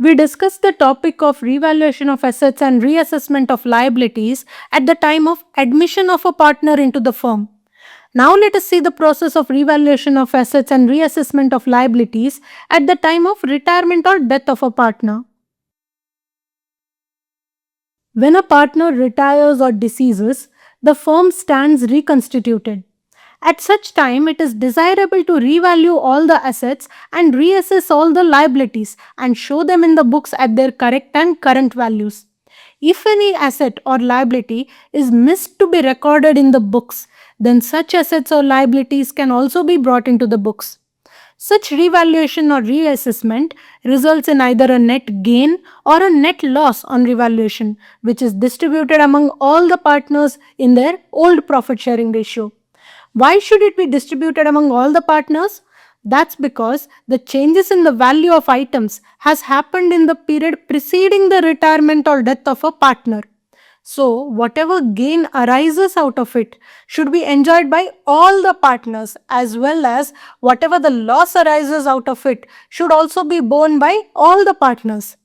We discussed the topic of revaluation of assets and reassessment of liabilities at the time of admission of a partner into the firm. Now let us see the process of revaluation of assets and reassessment of liabilities at the time of retirement or death of a partner. When a partner retires or deceases, the firm stands reconstituted. At such time, it is desirable to revalue all the assets and reassess all the liabilities and show them in the books at their correct and current values. If any asset or liability is missed to be recorded in the books, then such assets or liabilities can also be brought into the books. Such revaluation or reassessment results in either a net gain or a net loss on revaluation, which is distributed among all the partners in their old profit sharing ratio. Why should it be distributed among all the partners? That's because the changes in the value of items has happened in the period preceding the retirement or death of a partner. So, whatever gain arises out of it should be enjoyed by all the partners, as well as whatever the loss arises out of it should also be borne by all the partners.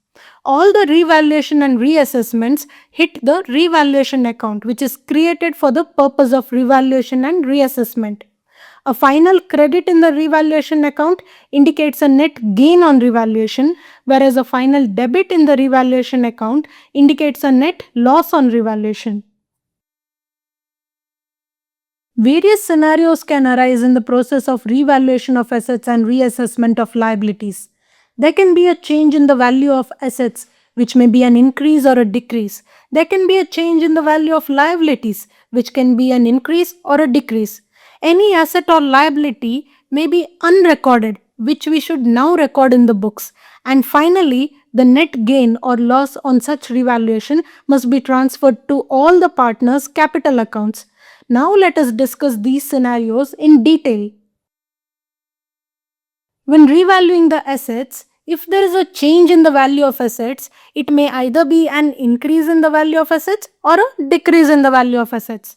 All the revaluation and reassessments hit the revaluation account, which is created for the purpose of revaluation and reassessment. A final credit in the revaluation account indicates a net gain on revaluation, whereas a final debit in the revaluation account indicates a net loss on revaluation. Various scenarios can arise in the process of revaluation of assets and reassessment of liabilities. There can be a change in the value of assets, which may be an increase or a decrease. There can be a change in the value of liabilities, which can be an increase or a decrease. Any asset or liability may be unrecorded, which we should now record in the books. And finally, the net gain or loss on such revaluation must be transferred to all the partners' capital accounts. Now let us discuss these scenarios in detail. When revaluing the assets, if there is a change in the value of assets, it may either be an increase in the value of assets or a decrease in the value of assets.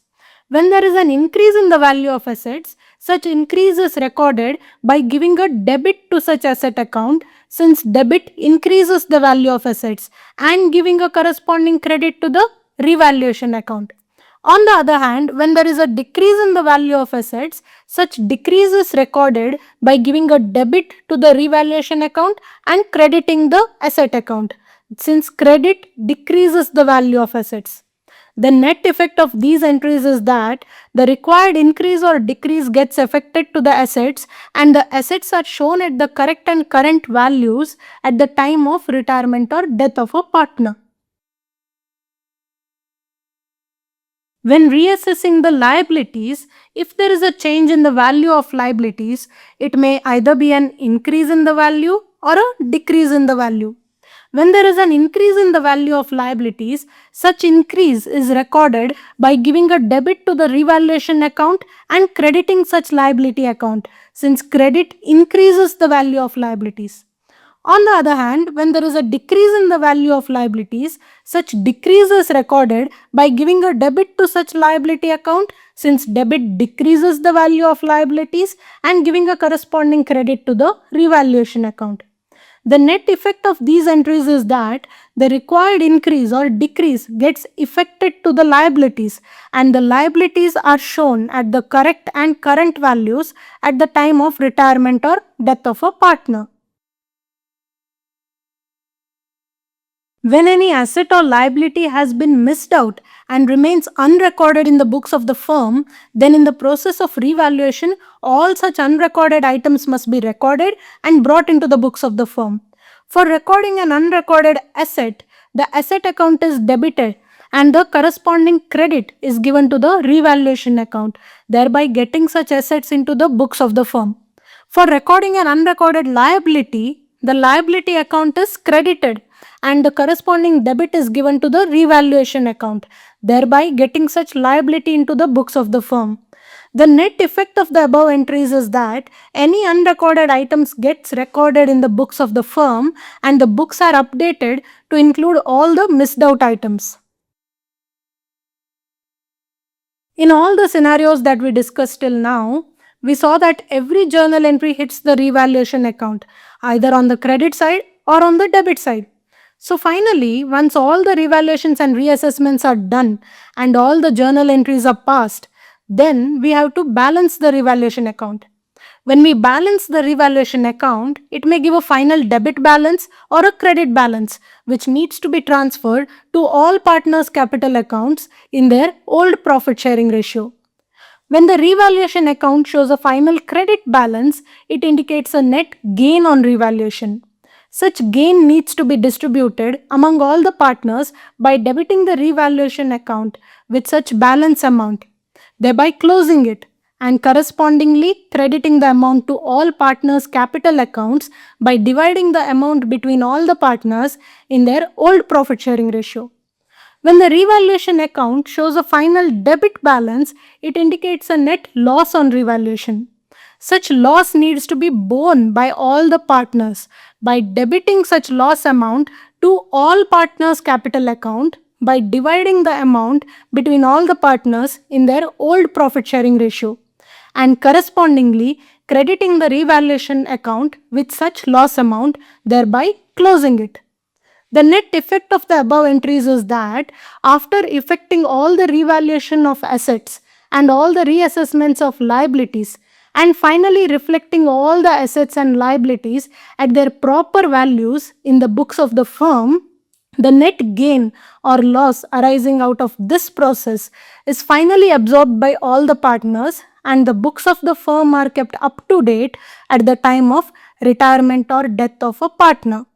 When there is an increase in the value of assets, such increase is recorded by giving a debit to such asset account, since debit increases the value of assets, and giving a corresponding credit to the revaluation account. On the other hand, when there is a decrease in the value of assets, such decrease is recorded by giving a debit to the revaluation account and crediting the asset account, since credit decreases the value of assets. The net effect of these entries is that the required increase or decrease gets affected to the assets, and the assets are shown at the correct and current values at the time of retirement or death of a partner. When reassessing the liabilities, if there is a change in the value of liabilities, it may either be an increase in the value or a decrease in the value. When there is an increase in the value of liabilities, such increase is recorded by giving a debit to the revaluation account and crediting such liability account, since credit increases the value of liabilities. On the other hand, when there is a decrease in the value of liabilities, such decrease is recorded by giving a debit to such liability account, since debit decreases the value of liabilities, and giving a corresponding credit to the revaluation account. The net effect of these entries is that the required increase or decrease gets effected to the liabilities, and the liabilities are shown at the correct and current values at the time of retirement or death of a partner. When any asset or liability has been missed out and remains unrecorded in the books of the firm, then in the process of revaluation, all such unrecorded items must be recorded and brought into the books of the firm. For recording an unrecorded asset, the asset account is debited and the corresponding credit is given to the revaluation account, thereby getting such assets into the books of the firm. For recording an unrecorded liability, the liability account is credited and the corresponding debit is given to the revaluation account, thereby getting such liability into the books of the firm. The net effect of the above entries is that any unrecorded items gets recorded in the books of the firm, and the books are updated to include all the missed out items. In all the scenarios that we discussed till now, we saw that every journal entry hits the revaluation account, either on the credit side or on the debit side. So finally, once all the revaluations and reassessments are done and all the journal entries are passed, then we have to balance the revaluation account. When we balance the revaluation account, it may give a final debit balance or a credit balance, which needs to be transferred to all partners' capital accounts in their old profit sharing ratio. When the revaluation account shows a final credit balance, it indicates a net gain on revaluation. Such gain needs to be distributed among all the partners by debiting the revaluation account with such balance amount, thereby closing it, and correspondingly crediting the amount to all partners' capital accounts by dividing the amount between all the partners in their old profit sharing ratio. When the revaluation account shows a final debit balance, it indicates a net loss on revaluation. Such loss needs to be borne by all the partners by debiting such loss amount to all partners' capital account by dividing the amount between all the partners in their old profit sharing ratio and correspondingly crediting the revaluation account with such loss amount, thereby closing it. The net effect of the above entries is that after effecting all the revaluation of assets and all the reassessments of liabilities, and finally reflecting all the assets and liabilities at their proper values in the books of the firm, the net gain or loss arising out of this process is finally absorbed by all the partners, and the books of the firm are kept up to date at the time of retirement or death of a partner.